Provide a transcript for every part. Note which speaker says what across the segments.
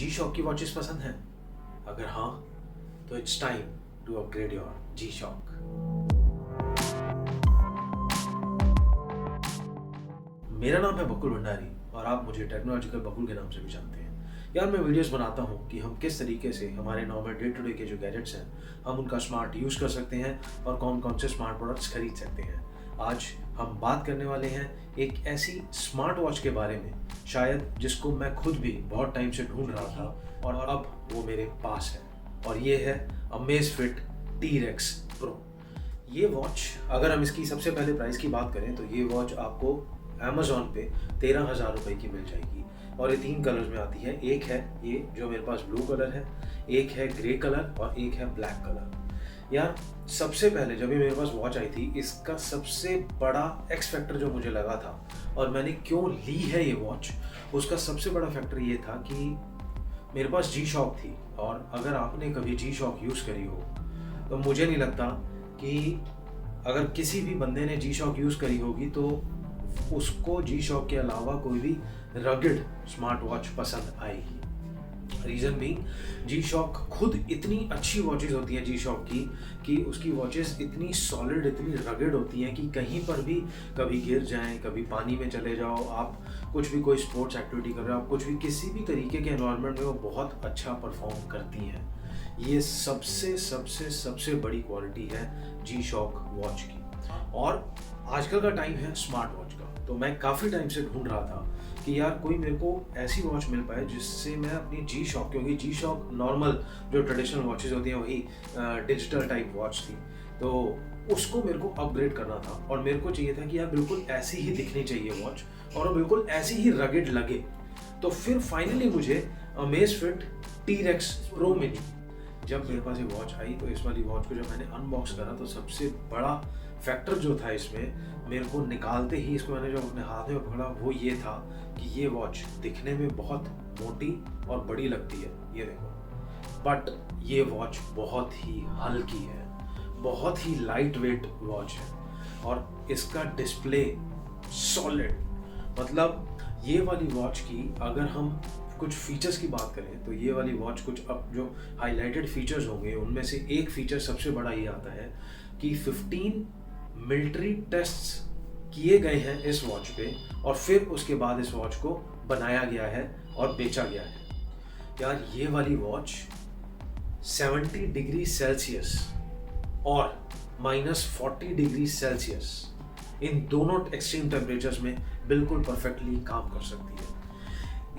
Speaker 1: जी shock की watches पसंद हैं? अगर हाँ, तो it's time to upgrade your G shock. मेरा नाम है बकुल भंडारी और आप मुझे टेक्नोलॉजिकल बकुल के नाम से भी जानते हैं। यार, मैं वीडियोस बनाता हूँ कि हम किस तरीके से हमारे नॉर्मल डे टू डे के जो गैजेट्स हैं, हम उनका स्मार्ट यूज़ कर सकते हैं और कौन कौन से स्मार्ट प्रोडक्ट्स खरीद सकते हैं। आज हम बात करने वाले हैं एक ऐसी स्मार्ट वॉच के बारे में, शायद जिसको मैं खुद भी बहुत टाइम से ढूंढ रहा था और अब वो मेरे पास है, और ये है अमेज़फिट T-Rex Pro। ये वॉच, अगर हम इसकी सबसे पहले प्राइस की बात करें तो ये वॉच आपको अमेज़ॉन पे 13,000 रुपये की मिल जाएगी और ये 3 कलर्स में आती है। एक है ये जो मेरे पास ब्लू कलर है, एक है ग्रे कलर और एक है ब्लैक कलर। यार, सबसे पहले जब ये मेरे पास वॉच आई थी, इसका सबसे बड़ा एक्स फैक्टर जो मुझे लगा था और मैंने क्यों ली है ये वॉच, उसका सबसे बड़ा फैक्टर ये था कि मेरे पास जी शॉक थी। और अगर आपने कभी जी शॉक यूज़ करी हो तो मुझे नहीं लगता कि अगर किसी भी बंदे ने जी शॉक यूज़ करी होगी तो उसको जी शॉक के अलावा कोई भी रगड स्मार्ट वॉच पसंद आएगी। रीज़न भी, जी शॉक खुद इतनी अच्छी वॉचेस होती हैं जी शॉक की कि उसकी वॉचेस इतनी सॉलिड, इतनी रगड होती हैं कि कहीं पर भी कभी गिर जाएं, कभी पानी में चले जाओ, आप कुछ भी कोई स्पोर्ट्स एक्टिविटी कर रहे हो, आप कुछ भी किसी भी तरीके के एनवायरनमेंट में वो बहुत अच्छा परफॉर्म करती हैं। ये सबसे सबसे सबसे बड़ी क्वालिटी है जी शॉक वॉच की। और आजकल का टाइम है स्मार्ट वॉच का, तो मैं काफ़ी टाइम से ढूंढ रहा था कि यार कोई मेरे को ऐसी वॉच मिल पाए जिससे मैं अपनी जी शॉक, क्योंकि जी शॉक नॉर्मल जो ट्रेडिशनल वॉचेस होती हैं वही डिजिटल टाइप वॉच थी, तो उसको मेरे को अपग्रेड करना था और मेरे को चाहिए था कि यार बिल्कुल ऐसी ही दिखनी चाहिए वॉच और वो बिल्कुल ऐसी ही रगड लगे। तो फिर फाइनली मुझे अमेज़फिट T-Rex Pro मिली। जब मेरे पास ये वॉच आई तो इस वाली वॉच को जब मैंने अनबॉक्स करा तो सबसे बड़ा फैक्टर जो था इसमें, मेरे को निकालते ही इसको मैंने जो अपने हाथ में पकड़ा वो ये था कि ये वॉच दिखने में बहुत मोटी और बड़ी लगती है, ये देखो, बट ये वॉच बहुत ही हल्की है, बहुत ही लाइट वेट वॉच है और इसका डिस्प्ले सॉलिड। मतलब ये वाली वॉच की अगर हम कुछ फीचर्स की बात करें तो ये वाली वॉच कुछ अब जो हाईलाइटेड फीचर्स होंगे उनमें से एक फीचर सबसे बड़ा ये आता है कि 15 मिलिट्री टेस्ट्स किए गए हैं इस वॉच पे और फिर उसके बाद इस वॉच को बनाया गया है और बेचा गया है। यार, ये वाली वॉच 70 डिग्री सेल्सियस और -40 डिग्री सेल्सियस इन दोनों एक्सट्रीम टेम्परेचर्स में बिल्कुल परफेक्टली काम कर सकती है।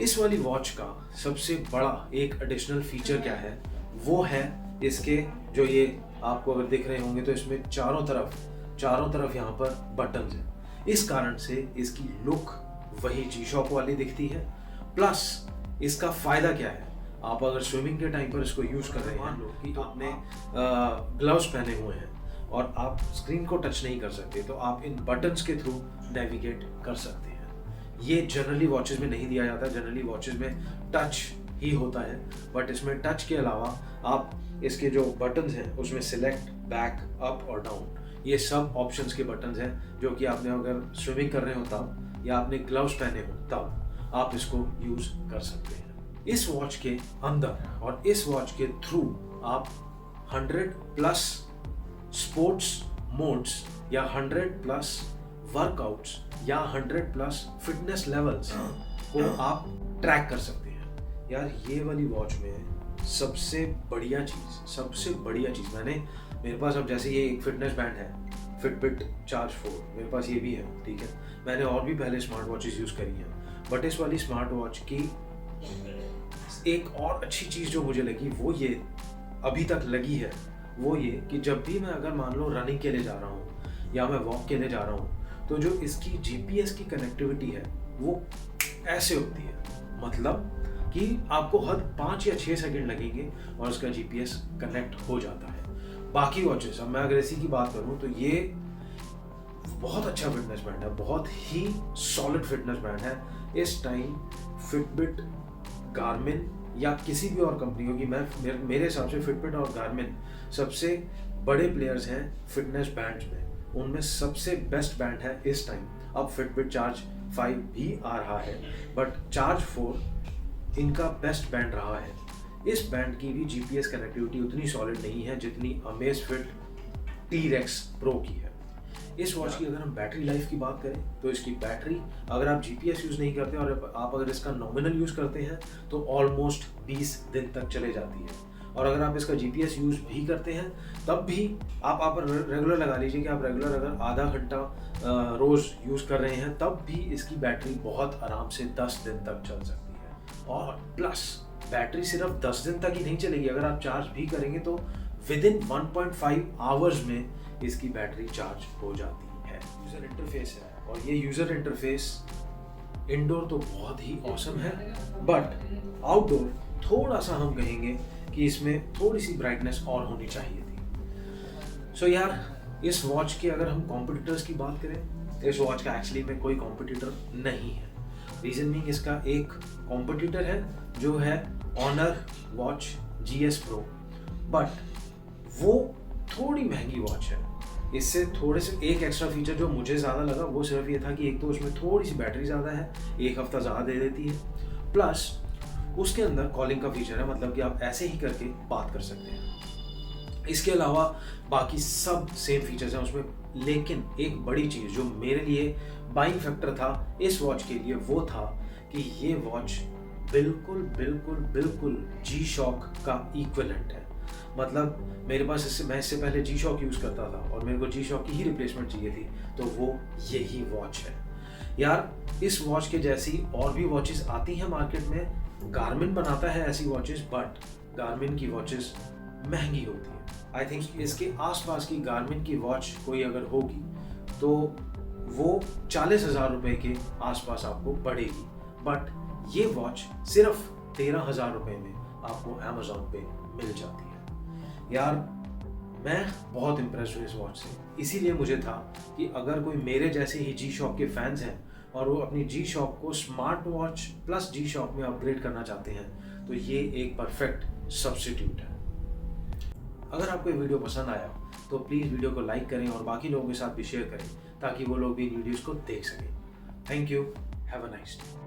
Speaker 1: इस वाली वॉच का सबसे बड़ा एक एडिशनल फीचर क्या है, वो है इसके जो ये आपको अगर दिख रहे होंगे तो इसमें चारों तरफ यहाँ पर बटन्स हैं। इस कारण से इसकी लुक वही जी शॉक वाली दिखती है। प्लस इसका फ़ायदा क्या है, आप अगर स्विमिंग के टाइम पर इसको यूज़ कर रहे हैं, मान लो कि आपने ग्लव्स पहने हुए हैं और आप स्क्रीन को टच नहीं कर सकते, तो आप इन बटन्स के थ्रू नेविगेट कर सकते हैं। ये जनरली वॉचेस में नहीं दिया जाता, जनरली वॉचेस में टच ही होता है, बट इसमें टच के अलावा आप इसके जो बटन्स हैं उसमें सिलेक्ट, बैक, अप और डाउन, ये सब ऑप्शंस के बटन्स हैं जो कि आपने अगर स्विमिंग कर रहे हो तब या आपने ग्लव्स पहने हो तब आप इसको यूज़ कर सकते हैं। इस वॉच के अंदर और इस वॉच के थ्रू आप 100+ स्पोर्ट्स मोड्स या 100+ वर्कआउट्स या 100+ फिटनेस लेवल्स को आप ट्रैक कर सकते हैं। यार, ये वाली वॉच में सबसे बढ़िया चीज़ मेरे पास अब जैसे ये एक फिटनेस बैंड है फिटबिट चार्ज 4, मेरे पास ये भी है, ठीक है। मैंने और भी पहले स्मार्ट वॉचेस यूज़ करी हैं, बट इस वाली स्मार्ट वॉच की एक और अच्छी चीज़ जो मुझे लगी वो ये अभी तक लगी है, वो ये कि जब भी मैं अगर मान लो रनिंग के लिए जा रहा हूँ या मैं वॉक के लिए जा रहा हूँ तो जो इसकी GPS की कनेक्टिविटी है वो ऐसे होती है, मतलब कि आपको हर 5 या 6 सेकंड लगेंगे और उसका GPS कनेक्ट हो जाता है। बाकी वॉचेस, अब मैं अगर इसी की बात करूँ तो ये बहुत अच्छा फिटनेस बैंड है, बहुत ही सॉलिड फिटनेस बैंड है। इस टाइम फिटबिट, गार्मिन या किसी भी और कंपनी होगी, मेरे हिसाब से फिटबिट और गार्मिन सबसे बड़े प्लेयर्स हैं फिटनेस बैंड्स में, उनमें सबसे बेस्ट बैंड है इस टाइम। अब फिटबिट चार्ज 5 भी आ रहा है, बट चार्ज 4 इनका बेस्ट बैंड रहा है। इस बैंड की भी जीपीएस कनेक्टिविटी उतनी सॉलिड नहीं है जितनी अमेज़फिट T-Rex Pro की है। इस वॉच की अगर हम बैटरी लाइफ की बात करें तो इसकी बैटरी, अगर आप जीपीएस यूज़ नहीं करते और आप अगर इसका नॉमिनल यूज़ करते हैं तो ऑलमोस्ट 20 दिन तक चले जाती है। और अगर आप इसका जीपीएस यूज़ भी करते हैं तब भी आप रेगुलर लगा लीजिए कि आप रेगुलर अगर आधा घंटा रोज़ यूज़ कर रहे हैं तब भी इसकी बैटरी बहुत आराम से 10 दिन तक चल सकती है। और प्लस बैटरी सिर्फ 10 दिन तक ही नहीं चलेगी, अगर आप चार्ज भी करेंगे तो विद इन 1.5 आवर्स में इसकी बैटरी चार्ज हो जाती है। यूज़र इंटरफेस है और ये यूज़र इंटरफेस इंडोर तो बहुत ही ऑसम है, बट आउटडोर थोड़ा सा हम कहेंगे कि इसमें थोड़ी सी ब्राइटनेस और होनी चाहिए थी। सो यार, इस वॉच के अगर हम कॉम्पिटिटर्स की बात करें, इस वॉच का एक्चुअली में कोई कॉम्पिटिटर नहीं है। रीज़न मीन इसका एक कॉम्पिटिटर है जो है Honor watch GS Pro, but वो थोड़ी महंगी वॉच है। इससे थोड़े से एक एक्स्ट्रा फीचर जो मुझे ज़्यादा लगा वो सिर्फ ये था कि एक तो उसमें थोड़ी सी बैटरी ज़्यादा है, 1 हफ्ता ज़्यादा दे देती है, प्लस उसके अंदर कॉलिंग का फीचर है, मतलब कि आप ऐसे ही करके बात कर सकते हैं। इसके अलावा बाकी सब सेम फीचर्स हैं उसमें, लेकिन एक बड़ी चीज़ जो मेरे लिए बाइंग फैक्टर था इस वॉच के लिए वो था कि ये वॉच बिल्कुल बिल्कुल बिल्कुल G-Shock का इक्विवेलेंट है। मतलब मेरे पास मैं इससे पहले G-Shock यूज़ करता था और मेरे को G-Shock की ही रिप्लेसमेंट चाहिए थी, तो वो यही वॉच है। यार, इस वॉच के जैसी और भी वॉचेस आती हैं मार्केट में, गार्मिन बनाता है ऐसी वॉचेस, बट गार्मिन की वॉचेस महंगी होती है। आई थिंक इसके आसपास की गार्मिन की वॉच कोई अगर होगी तो वो 40,000 रुपये के आसपास आपको पड़ेगी, बट ये वॉच सिर्फ 13,000 रुपये में आपको अमेज़ॉन पे मिल जाती है। यार, मैं बहुत इम्प्रेस हुई इस वॉच से, इसीलिए मुझे था कि अगर कोई मेरे जैसे ही G-Shock के फैंस हैं और वो अपनी G-Shock को स्मार्ट वॉच प्लस G-Shock में अपग्रेड करना चाहते हैं तो ये एक परफेक्ट सब्स्टिट्यूट है। अगर आपको ये वीडियो पसंद आया तो प्लीज़ वीडियो को लाइक करें और बाकी लोगों के साथ भी शेयर करें ताकि वो लोग भी इन वीडियोज़ को देख सकें। Thank you, have a nice day.